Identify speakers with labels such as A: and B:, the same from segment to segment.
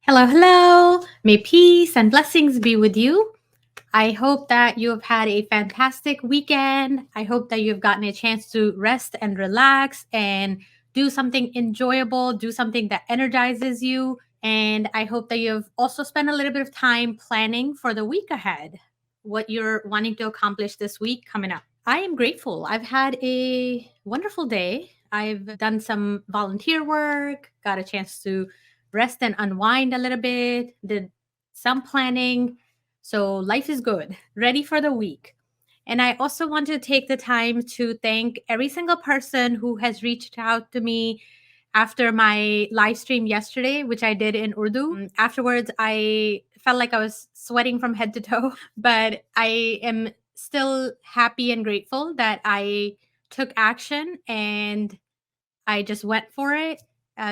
A: Hello, hello. May peace and blessings be with you. I hope that you have had a fantastic weekend. I hope that you've gotten a chance to rest and relax and do something enjoyable, do something that energizes you. And I hope that you've also spent a little bit of time planning for the week ahead, what you're wanting to accomplish this week coming up. I am grateful. I've had a wonderful day. I've done some volunteer work, got a chance to rest and unwind a little bit, did some planning. So life is good, ready for the week. And I also want to take the time to thank every single person who has reached out to me after my live stream yesterday, which I did in Urdu. Afterwards, I felt like I was sweating from head to toe, but I am still happy and grateful that I took action and I just went for it.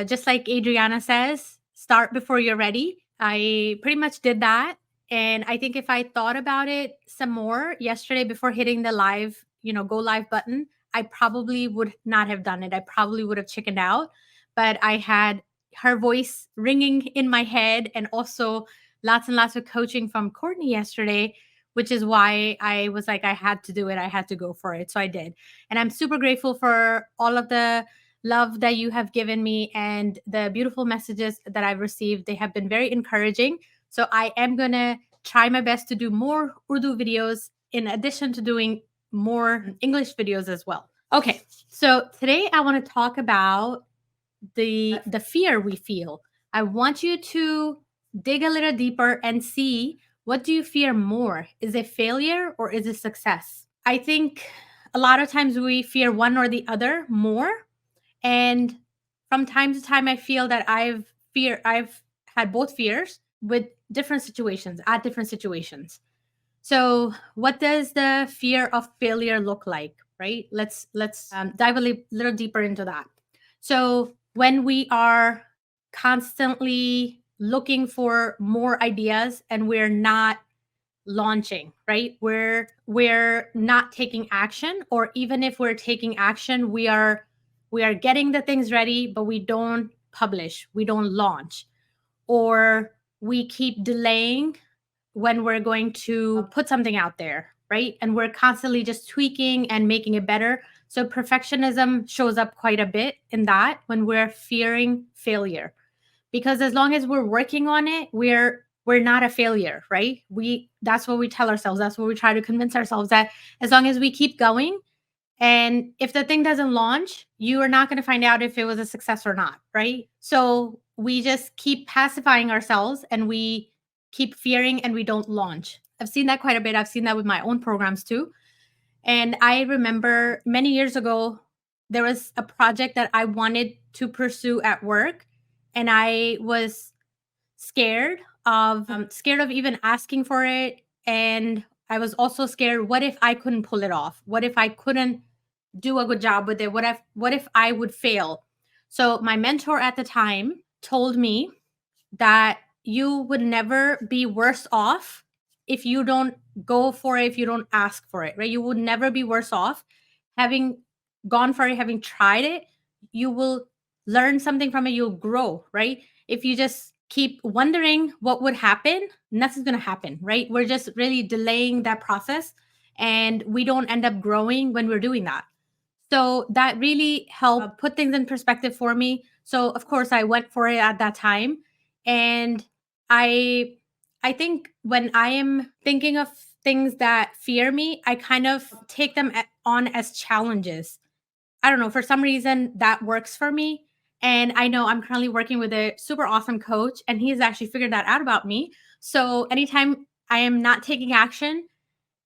A: Just like Adriana says, start before you're ready. I pretty much did that. And I think if I thought about it some more yesterday before hitting the live, go live button, I probably would not have done it. I probably would have chickened out. But I had her voice ringing in my head and also lots and lots of coaching from Courtney yesterday, which is why I was like, I had to do it. I had to go for it. So I did. And I'm super grateful for all of the love that you have given me and the beautiful messages that I've received. They have been very encouraging. So I am going to try my best to do more Urdu videos in addition to doing more English videos as well. Okay, so today I want to talk about the fear we feel. I want you to dig a little deeper and see, what do you fear more? Is it failure or is it success? I think a lot of times we fear one or the other more, and from time to time, I feel that I've had both fears with different situations, at different situations. So, what does the fear of failure look like? Right? Let's dive a little deeper into that. So, when we are constantly looking for more ideas and we're not launching, right, we're not taking action, or even if we're taking action, we are getting the things ready but we don't publish, we don't launch, or we keep delaying when we're going to put something out there, right, and we're constantly just tweaking and making it better. So perfectionism shows up quite a bit in that, when we're fearing failure, because as long as we're working on it, we're not a failure, right? That's what we tell ourselves, that's what we try to convince ourselves, that as long as we keep going, and if the thing doesn't launch, you are not going to find out if it was a success or not, right? So we just keep pacifying ourselves and we keep fearing and we don't launch. I've seen that quite a bit. I've seen that with my own programs too. And I remember many years ago, there was a project that I wanted to pursue at work, and I was scared of even asking for it. And I was also scared, what if I couldn't pull it off? What if I couldn't do a good job with it? What if I would fail? So my mentor at the time told me that you would never be worse off if you don't go for it, if you don't ask for it, right? You would never be worse off having gone for it, having tried it. You will learn something from it, you'll grow, right? If you just keep wondering what would happen, nothing's going to happen, right? We're just really delaying that process, and we don't end up growing when we're doing that. So that really helped put things in perspective for me. So of course I went for it at that time. And I I think when I am thinking of things that fear me, I kind of take them on as challenges. I don't know, for some reason that works for me. And I know I'm currently working with a super awesome coach, and he's actually figured that out about me. So anytime I am not taking action,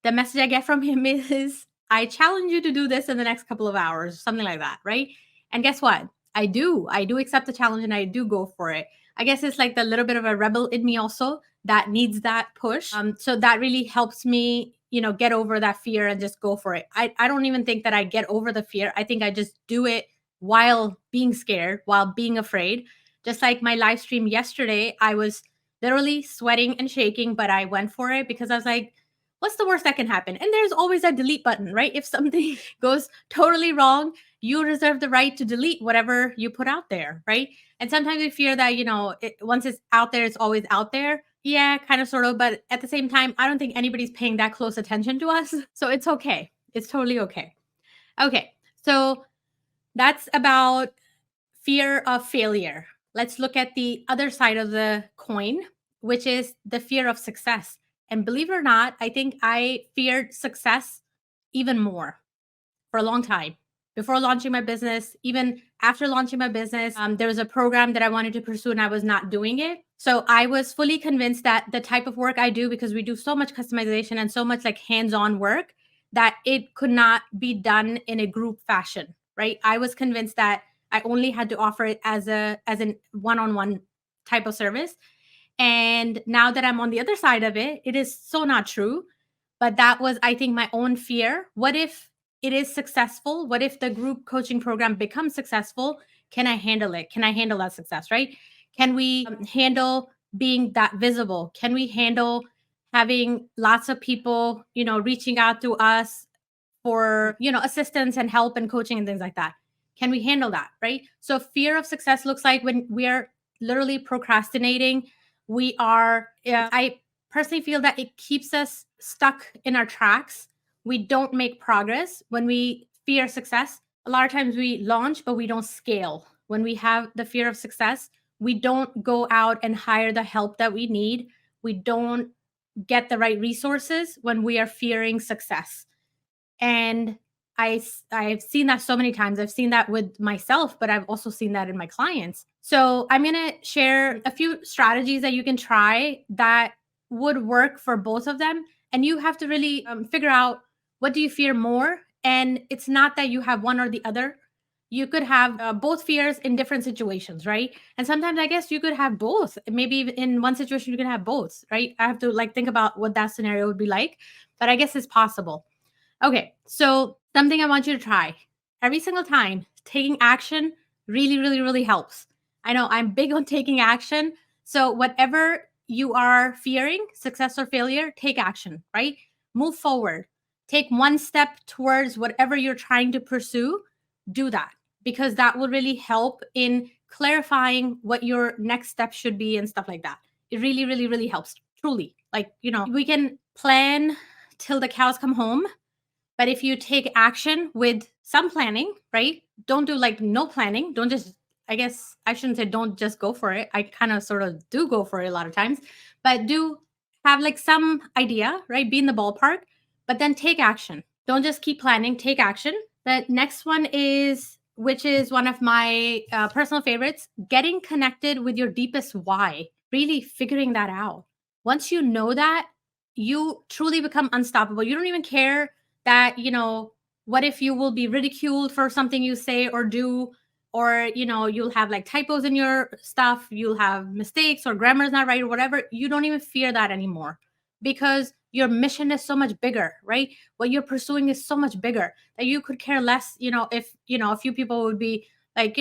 A: the message I get from him is, I challenge you to do this in the next couple of hours, something like that, right? And guess what? I do accept the challenge and I do go for it. I guess it's like the little bit of a rebel in me also that needs that push. So that really helps me, get over that fear and just go for it. I don't even think that I get over the fear. I think I just do it while being scared, while being afraid. Just like my live stream yesterday, I was literally sweating and shaking, but I went for it because I was like, what's the worst that can happen? And there's always a delete button, right? If something goes totally wrong, you reserve the right to delete whatever you put out there, right? And sometimes we fear that, once it's out there, it's always out there. Yeah, kind of, sort of. But at the same time, I don't think anybody's paying that close attention to us. So it's okay. It's totally okay. Okay. So that's about fear of failure. Let's look at the other side of the coin, which is the fear of success. And believe it or not, I think I feared success even more for a long time. Before launching my business, even after launching my business, there was a program that I wanted to pursue and I was not doing it. So I was fully convinced that the type of work I do, because we do so much customization and so much like hands-on work, that it could not be done in a group fashion, right? I was convinced that I only had to offer it as an one-on-one type of service. And now that I'm on the other side of it, it is so not true. But that was, I think, my own fear. What if it is successful? What if the group coaching program becomes successful? Can I handle it? Can I handle that success, right? Can we handle being that visible? Can we handle having lots of people, reaching out to us for, assistance and help and coaching and things like that? Can we handle that, right? So fear of success looks like when we're literally procrastinating. I personally feel that it keeps us stuck in our tracks. We don't make progress when we fear success. A lot of times we launch, but we don't scale. When we have the fear of success, we don't go out and hire the help that we need. We don't get the right resources when we are fearing success. And I've seen that so many times. I've seen that with myself, but I've also seen that in my clients. So I'm going to share a few strategies that you can try that would work for both of them. And you have to really figure out, what do you fear more? And it's not that you have one or the other. You could have both fears in different situations, right? And sometimes I guess you could have both. Maybe in one situation you can have both, right? I have to like think about what that scenario would be like, but I guess it's possible. Okay, so something I want you to try every single time, taking action really, really, really helps. I know I'm big on taking action. So, whatever you are fearing, success or failure, take action, right? Move forward. Take one step towards whatever you're trying to pursue. Do that, because that will really help in clarifying what your next step should be and stuff like that. It really, really, really helps. Truly. Like, we can plan till the cows come home, but if you take action with some planning, right? Don't do like no planning. Don't just, I guess I shouldn't say don't just go for it. I kind of sort of do go for it a lot of times, but do have like some idea, right? Be in the ballpark, but then take action. Don't just keep planning, take action. The next one is, which is one of my personal favorites, getting connected with your deepest why, really figuring that out. Once you know that, you truly become unstoppable. You don't even care that, what if you will be ridiculed for something you say or do, or, you'll have like typos in your stuff, you'll have mistakes or grammar's not right or whatever. You don't even fear that anymore, because your mission is so much bigger, right? What you're pursuing is so much bigger that you could care less, if, a few people would be like,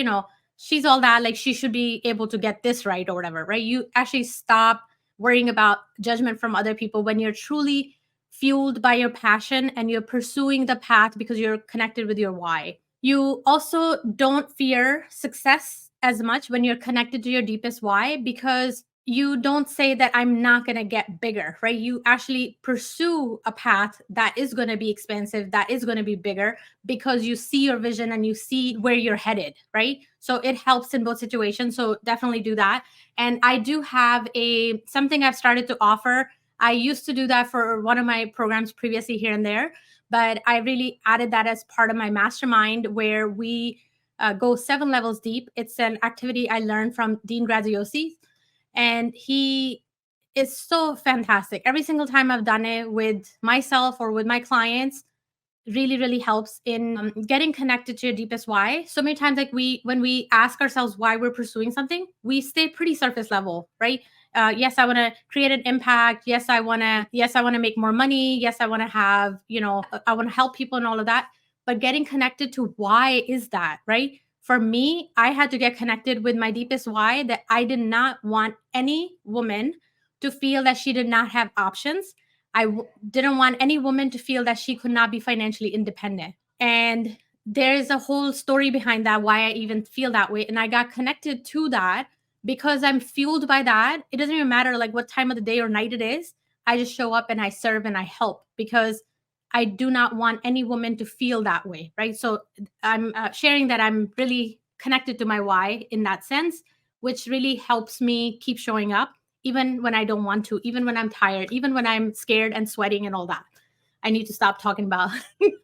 A: she's all that, like she should be able to get this right or whatever, right? You actually stop worrying about judgment from other people when you're truly fueled by your passion and you're pursuing the path because you're connected with your why. You also don't fear success as much when you're connected to your deepest why, because you don't say that I'm not going to get bigger, right? You actually pursue a path that is going to be expensive, that is going to be bigger, because you see your vision and you see where you're headed, right? So it helps in both situations. So definitely do that. And I do have something I've started to offer. I used to do that for one of my programs previously here and there, but I really added that as part of my mastermind, where we go 7 levels deep. It's an activity I learned from Dean Graziosi, and he is so fantastic. Every single time I've done it with myself or with my clients, really, really helps in getting connected to your deepest why. So many times, like when we ask ourselves why we're pursuing something, we stay pretty surface level, right? Yes, I want to create an impact. Yes, I want to make more money. Yes, I want to have, I want to help people and all of that. But getting connected to why is that, right? For me, I had to get connected with my deepest why, that I did not want any woman to feel that she did not have options. I didn't want any woman to feel that she could not be financially independent. And there's a whole story behind that, why I even feel that way. And I got connected to that because I'm fueled by that. It doesn't even matter like what time of the day or night it is. I just show up and I serve and I help because I do not want any woman to feel that way. Right. So I'm sharing that I'm really connected to my why in that sense, which really helps me keep showing up, even when I don't want to, even when I'm tired, even when I'm scared and sweating and all that. I need to stop talking about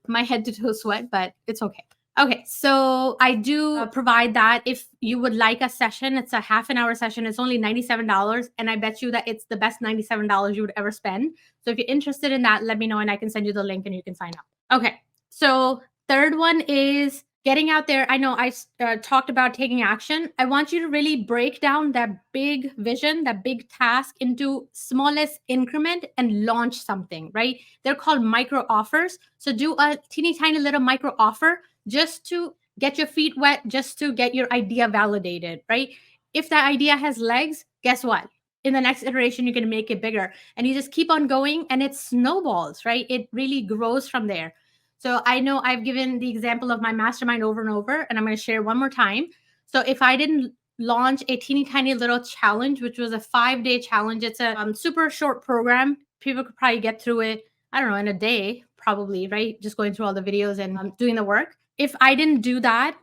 A: my head to toe sweat, but it's okay. Okay, so I do provide that. If you would like a session, it's a half an hour session. It's only $97. And I bet you that it's the best $97 you would ever spend. So if you're interested in that, let me know and I can send you the link and you can sign up. Okay, so third one is getting out there. I know I talked about taking action. I want you to really break down that big vision, that big task into smallest increment and launch something, right? They're called micro offers. So do a teeny tiny little micro offer just to get your feet wet, just to get your idea validated, right? If that idea has legs, guess what? In the next iteration, you're going to make it bigger and you just keep on going and it snowballs, right? It really grows from there. So I know I've given the example of my mastermind over and over, and I'm going to share one more time. So if I didn't launch a teeny tiny little challenge, which was a 5-day challenge, it's a super short program. People could probably get through it, I don't know, in a day, probably, right? Just going through all the videos and doing the work. If I didn't do that,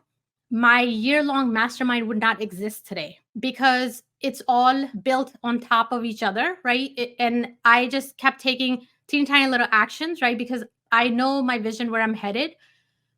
A: my year-long mastermind would not exist today because it's all built on top of each other, right? And I just kept taking teeny tiny little actions, right? Because I know my vision where I'm headed,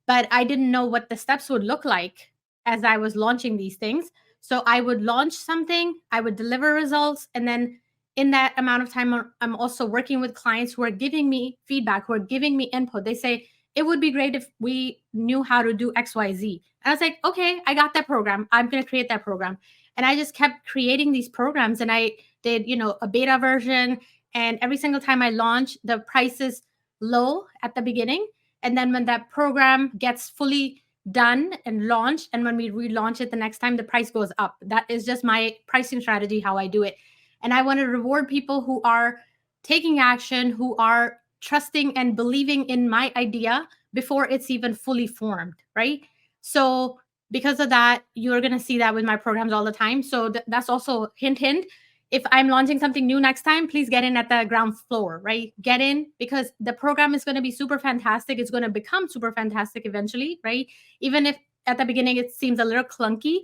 A: but I didn't know what the steps would look like as I was launching these things. So I would launch something, I would deliver results, and then in that amount of time, I'm also working with clients who are giving me feedback, who are giving me input. They say, it would be great if we knew how to do XYZ. And I was like, okay, I got that program. I'm going to create that program. And I just kept creating these programs and I did, a beta version. And every single time I launch, the price is low at the beginning. And then when that program gets fully done and launched, and when we relaunch it the next time, the price goes up. That is just my pricing strategy, how I do it. And I want to reward people who are taking action, who are trusting and believing in my idea before it's even fully formed, right? So because of that, you're going to see that with my programs all the time. So that's also hint, hint. If I'm launching something new next time, please get in at the ground floor, right? Get in because the program is going to be super fantastic. It's going to become super fantastic eventually, right? Even if at the beginning it seems a little clunky,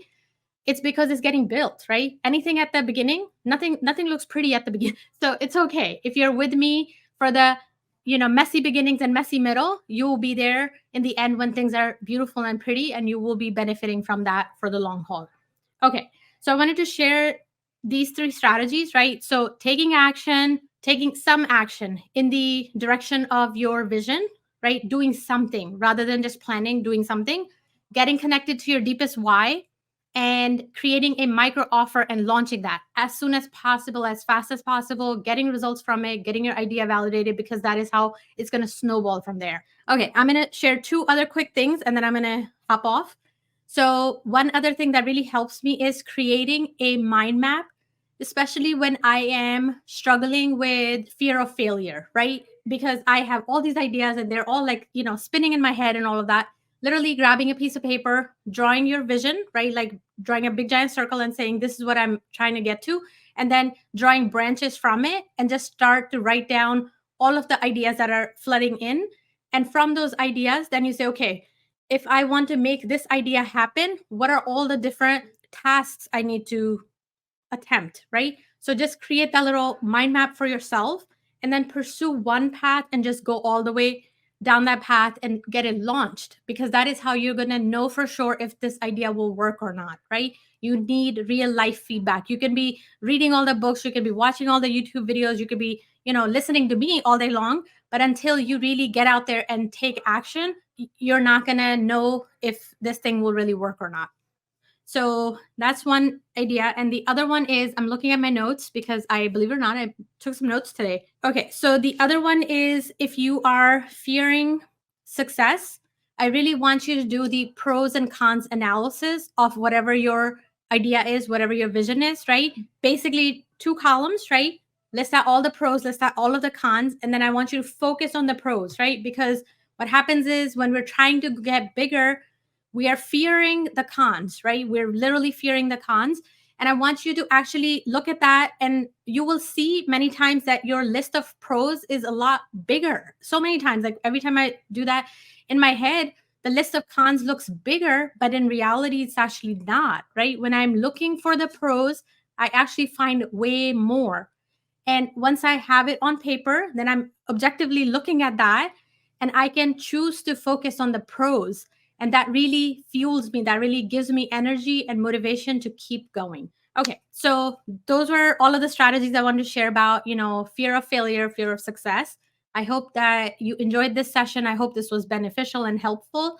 A: it's because it's getting built, right? Anything at the beginning, nothing looks pretty at the beginning. So it's okay. If you're with me for the messy beginnings and messy middle, you will be there in the end when things are beautiful and pretty, and you will be benefiting from that for the long haul. Okay, so I wanted to share these 3 strategies, right? So taking action, taking some action in the direction of your vision, right? Doing something rather than just planning, doing something, getting connected to your deepest why, and creating a micro offer and launching that as soon as possible, as fast as possible, getting results from it, getting your idea validated, because that is how it's going to snowball from there. Okay, I'm going to share 2 other quick things and then I'm going to hop off. So, one other thing that really helps me is creating a mind map, especially when I am struggling with fear of failure, right? Because I have all these ideas and they're all like, spinning in my head and all of that. Literally grabbing a piece of paper, drawing your vision, right? Like drawing a big giant circle and saying, this is what I'm trying to get to. And then drawing branches from it and just start to write down all of the ideas that are flooding in. And from those ideas, then you say, okay, if I want to make this idea happen, what are all the different tasks I need to attempt, right? So just create that little mind map for yourself and then pursue one path and just go all the way down that path and get it launched, because that is how you're going to know for sure if this idea will work or not, right? You need real life feedback. You can be reading all the books, you can be watching all the YouTube videos, you could be, listening to me all day long, but until you really get out there and take action, you're not going to know if this thing will really work or not. So that's one idea. And the other one is I'm looking at my notes because believe it or not, I took some notes today. Okay. So the other one is if you are fearing success, I really want you to do the pros and cons analysis of whatever your idea is, whatever your vision is, right? Basically, 2 columns, right? List out all the pros, list out all of the cons. And then I want you to focus on the pros, right? Because What happens is when we're trying to get bigger, we are fearing the cons, right? We're literally fearing the cons. And I want you to actually look at that, and you will see many times that your list of pros is a lot bigger. So many times, like every time I do that in my head, the list of cons looks bigger, but in reality, it's actually not, right? When I'm looking for the pros, I actually find way more. And once I have it on paper, then I'm objectively looking at that, and I can choose to focus on the pros. And that really fuels me. That really gives me energy and motivation to keep going. Okay. So those were all of the strategies I wanted to share about, fear of failure, fear of success. I hope that you enjoyed this session. I hope this was beneficial and helpful.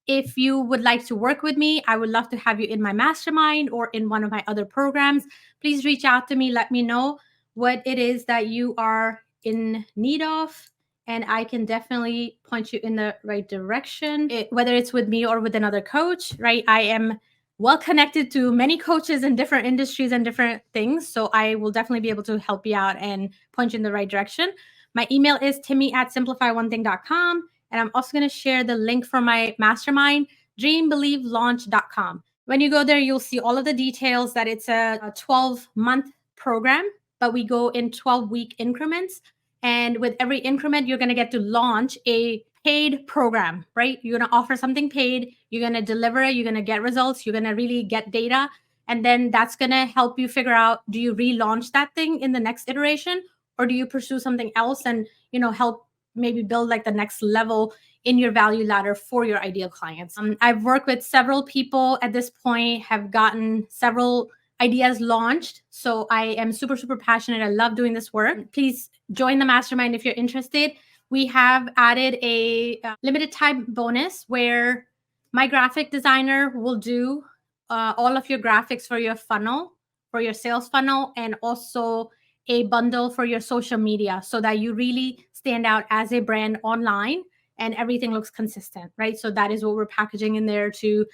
A: If you would like to work with me, I would love to have you in my mastermind or in one of my other programs. Please reach out to me. Let me know what it is that you are in need of, and I can definitely point you in the right direction, whether it's with me or with another coach, right? I am well connected to many coaches in different industries and different things, so I will definitely be able to help you out and point you in the right direction. My email is timmy@simplifyonething.com, and I'm also going to share the link for my mastermind, dreambelievelaunch.com. When you go there, you'll see all of the details that it's a 12-month program, but we go in 12-week increments. And with every increment, you're going to get to launch a paid program, right? You're going to offer something paid, you're going to deliver it, you're going to get results, you're going to really get data. And then that's going to help you figure out, do you relaunch that thing in the next iteration, or do you pursue something else and, help maybe build like the next level in your value ladder for your ideal clients. I've worked with several people at this point, have gotten several ideas launched. So I am super, super passionate. I love doing this work. Please join the mastermind if you're interested. We have added a limited time bonus where my graphic designer will do all of your graphics for your funnel, for your sales funnel, and also a bundle for your social media so that you really stand out as a brand online and everything looks consistent, right? So that is what we're packaging in there to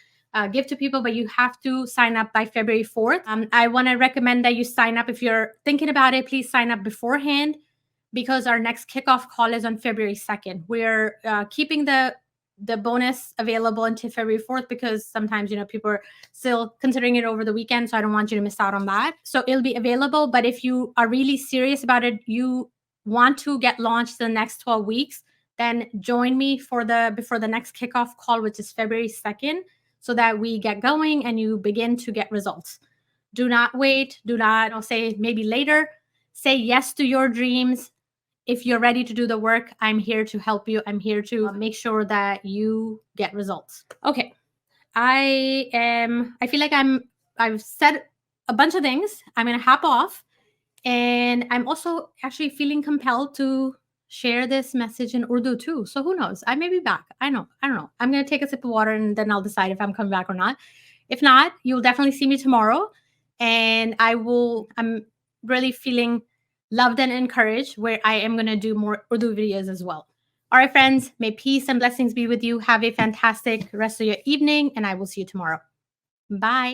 A: give to people, but you have to sign up by February 4th. I want to recommend that you sign up. If you're thinking about it, please sign up beforehand because our next kickoff call is on February 2nd. We're keeping the bonus available until February 4th because sometimes, people are still considering it over the weekend. So I don't want you to miss out on that. So it'll be available. But if you are really serious about it, you want to get launched the next 12 weeks, then join me before the next kickoff call, which is February 2nd, so that we get going and you begin to get results. Do not wait. Do not say maybe later. Say yes to your dreams. If you're ready to do the work, I'm here to help you. I'm here to make sure that you get results. Okay. I feel like I've said a bunch of things. I'm going to hop off, and I'm also actually feeling compelled to share this message in Urdu too. So who knows? I may be back. I don't know. I'm going to take a sip of water and then I'll decide if I'm coming back or not. If not, you'll definitely see me tomorrow, and I'm really feeling loved and encouraged where I am going to do more Urdu videos as well. All right, friends, may peace and blessings be with you. Have a fantastic rest of your evening, and I will see you tomorrow. Bye.